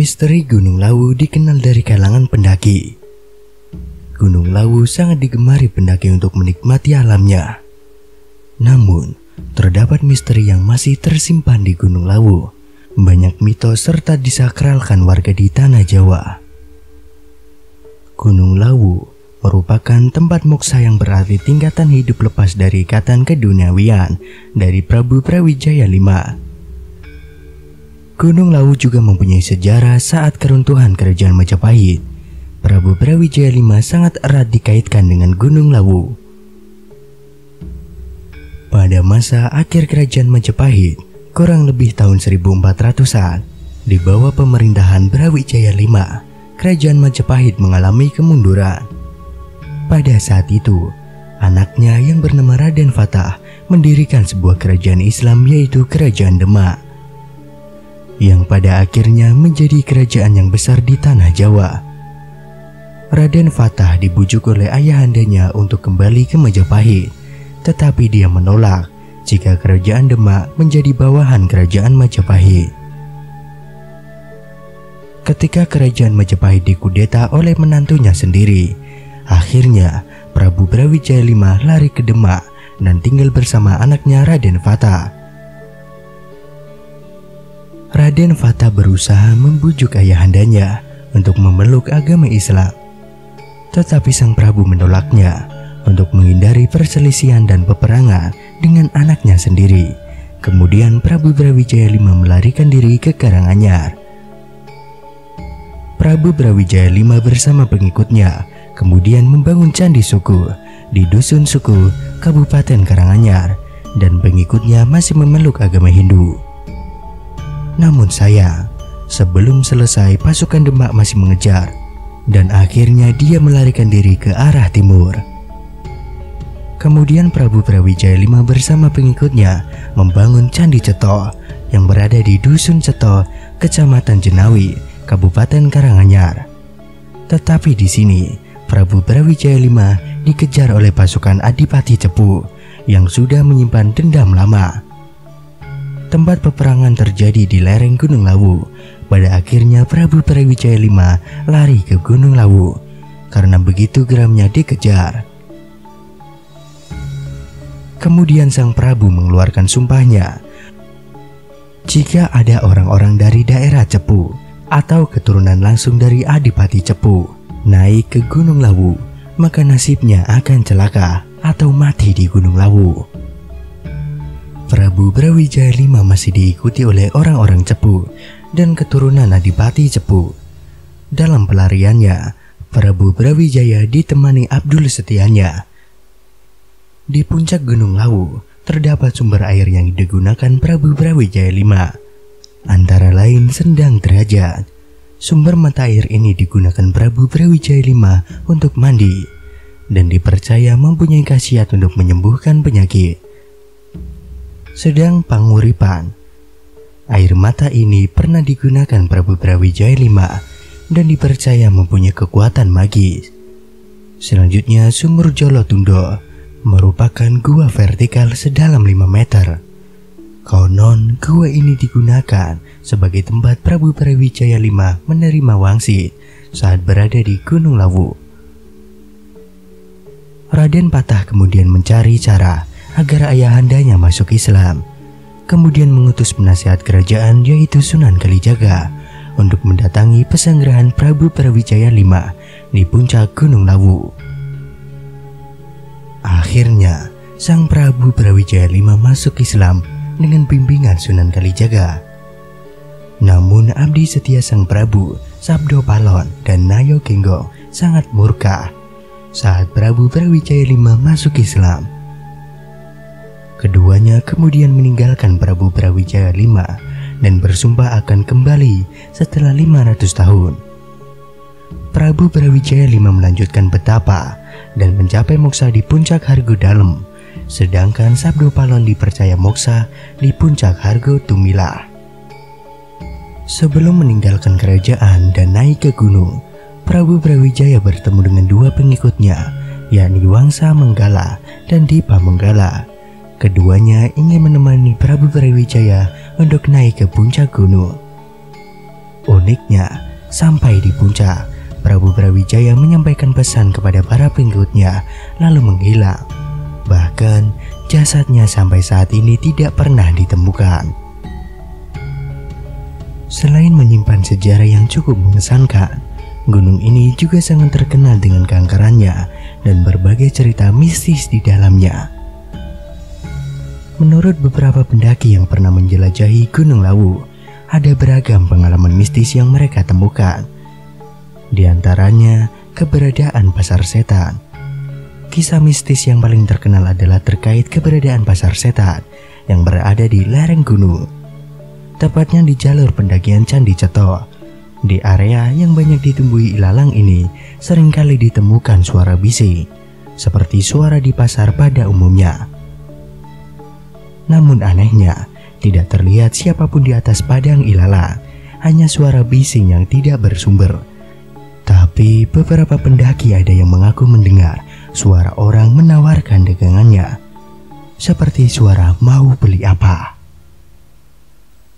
Misteri Gunung Lawu dikenal dari kalangan pendaki. Gunung Lawu sangat digemari pendaki untuk menikmati alamnya. Namun, terdapat misteri yang masih tersimpan di Gunung Lawu. Banyak mitos serta disakralkan warga di tanah Jawa. Gunung Lawu merupakan tempat moksa yang berarti tingkatan hidup lepas dari ikatan keduniawian dari Prabu Brawijaya V. Gunung Lawu juga mempunyai sejarah saat keruntuhan Kerajaan Majapahit. Prabu Brawijaya V sangat erat dikaitkan dengan Gunung Lawu. Pada masa akhir Kerajaan Majapahit, kurang lebih tahun 1400-an, di bawah pemerintahan Brawijaya V, Kerajaan Majapahit mengalami kemunduran. Pada saat itu, anaknya yang bernama Raden Fatah mendirikan sebuah kerajaan Islam yaitu Kerajaan Demak, yang pada akhirnya menjadi kerajaan yang besar di tanah Jawa. Raden Fatah dibujuk oleh ayahandanya untuk kembali ke Majapahit, tetapi dia menolak jika Kerajaan Demak menjadi bawahan Kerajaan Majapahit. Ketika Kerajaan Majapahit dikudeta oleh menantunya sendiri, akhirnya Prabu Brawijaya V lari ke Demak dan tinggal bersama anaknya Raden Fatah. Raden Fatah berusaha membujuk ayahandanya untuk memeluk agama Islam, tetapi sang Prabu menolaknya untuk menghindari perselisihan dan peperangan dengan anaknya sendiri. Kemudian Prabu Brawijaya V melarikan diri ke Karanganyar. Prabu Brawijaya V bersama pengikutnya kemudian membangun Candi Suku di Dusun Suku, Kabupaten Karanganyar, dan pengikutnya masih memeluk agama Hindu. Namun sayang, sebelum selesai pasukan Demak masih mengejar, dan akhirnya dia melarikan diri ke arah timur. Kemudian Prabu Brawijaya V bersama pengikutnya membangun Candi Ceto yang berada di Dusun Ceto, Kecamatan Jenawi, Kabupaten Karanganyar. Tetapi di sini Prabu Brawijaya V dikejar oleh pasukan Adipati Cepu yang sudah menyimpan dendam lama. Tempat peperangan terjadi di lereng Gunung Lawu. Pada akhirnya Prabu Brawijaya V lari ke Gunung Lawu karena begitu geramnya dikejar. Kemudian sang Prabu mengeluarkan sumpahnya, jika ada orang-orang dari daerah Cepu atau keturunan langsung dari Adipati Cepu naik ke Gunung Lawu, maka nasibnya akan celaka atau mati di Gunung Lawu. Prabu Brawijaya V masih diikuti oleh orang-orang Cepu dan keturunan Adipati Cepu. Dalam pelariannya, Prabu Brawijaya ditemani Abdul Setianya. Di puncak Gunung Lawu terdapat sumber air yang digunakan Prabu Brawijaya V, antara lain Sendang Derajat. Sumber mata air ini digunakan Prabu Brawijaya V untuk mandi dan dipercaya mempunyai khasiat untuk menyembuhkan penyakit. Sedang panguripan, air mata ini pernah digunakan Prabu Brawijaya V dan dipercaya mempunyai kekuatan magis. Selanjutnya Sumur Jolotundo merupakan gua vertikal sedalam 5 meter. Konon gua ini digunakan sebagai tempat Prabu Brawijaya V menerima wangsit saat berada di Gunung Lawu. Raden Fatah kemudian mencari cara agar ayahandanya masuk Islam, kemudian mengutus penasihat kerajaan yaitu Sunan Kalijaga untuk mendatangi pesanggerahan Prabu Brawijaya V di puncak Gunung Lawu. Akhirnya sang Prabu Brawijaya V masuk Islam dengan bimbingan Sunan Kalijaga. Namun abdi setia sang Prabu, Sabdo Palon dan Nayo Genggong sangat murka saat Prabu Brawijaya V masuk Islam. Keduanya kemudian meninggalkan Prabu Brawijaya V dan bersumpah akan kembali setelah 500 tahun. Prabu Brawijaya V melanjutkan betapa dan mencapai moksa di puncak Hargo Dalem, sedangkan Sabdo Palon dipercaya moksa di puncak Hargo Tumilah. Sebelum meninggalkan kerajaan dan naik ke gunung, Prabu Brawijaya bertemu dengan dua pengikutnya, yakni Wangsa Menggala dan Dipa Menggala. Keduanya ingin menemani Prabu Brawijaya untuk naik ke puncak gunung. Uniknya, sampai di puncak, Prabu Brawijaya menyampaikan pesan kepada para pengikutnya lalu menghilang. Bahkan jasadnya sampai saat ini tidak pernah ditemukan. Selain menyimpan sejarah yang cukup mengesankan, gunung ini juga sangat terkenal dengan keangkerannya dan berbagai cerita mistis di dalamnya. Menurut beberapa pendaki yang pernah menjelajahi Gunung Lawu, ada beragam pengalaman mistis yang mereka temukan. Di antaranya, keberadaan pasar setan. Kisah mistis yang paling terkenal adalah terkait keberadaan pasar setan yang berada di lereng gunung, tepatnya di jalur pendakian Candi Ceto. Di area yang banyak ditumbuhi ilalang ini seringkali ditemukan suara bising, seperti suara di pasar pada umumnya. Namun anehnya, tidak terlihat siapapun di atas padang ilalang, hanya suara bising yang tidak bersumber. Tapi beberapa pendaki ada yang mengaku mendengar suara orang menawarkan dagangannya, seperti suara mau beli apa.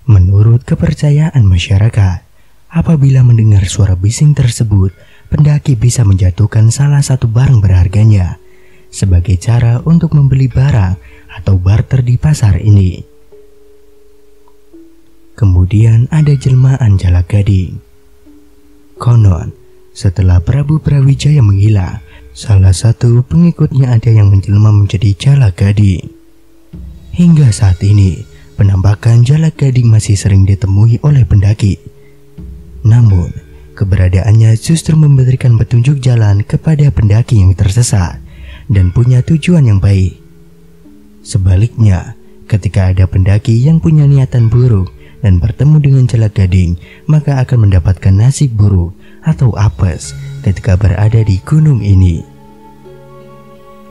Menurut kepercayaan masyarakat, apabila mendengar suara bising tersebut, pendaki bisa menjatuhkan salah satu barang berharganya sebagai cara untuk membeli barang atau barter di pasar ini. Kemudian ada jelmaan Jalak Gading. Konon, setelah Prabu Brawijaya menghilang, salah satu pengikutnya ada yang menjelma menjadi Jalak Gading. Hingga saat ini, penampakan Jalak Gading masih sering ditemui oleh pendaki. Namun, keberadaannya justru memberikan petunjuk jalan kepada pendaki yang tersesat dan punya tujuan yang baik. Sebaliknya, ketika ada pendaki yang punya niatan buruk dan bertemu dengan Jalak Gading, maka akan mendapatkan nasib buruk atau apes ketika berada di gunung ini.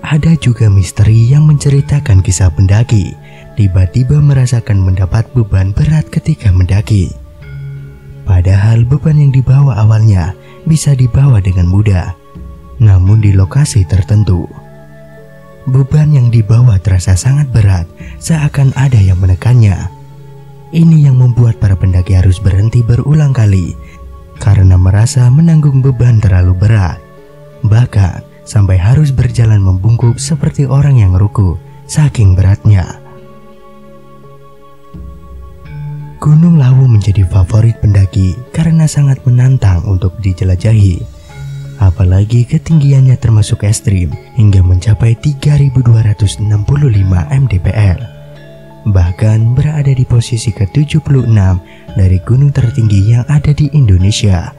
Ada juga misteri yang menceritakan kisah pendaki tiba-tiba merasakan mendapat beban berat ketika mendaki. Padahal beban yang dibawa awalnya bisa dibawa dengan mudah, namun di lokasi tertentu, beban yang dibawa terasa sangat berat, seakan ada yang menekannya. Ini yang membuat para pendaki harus berhenti berulang kali karena merasa menanggung beban terlalu berat. Bahkan sampai harus berjalan membungkuk seperti orang yang ruku saking beratnya. Gunung Lawu menjadi favorit pendaki karena sangat menantang untuk dijelajahi. Apalagi ketinggiannya termasuk ekstrim hingga mencapai 3.265 mdpl. Bahkan berada di posisi ke-76 dari gunung tertinggi yang ada di Indonesia.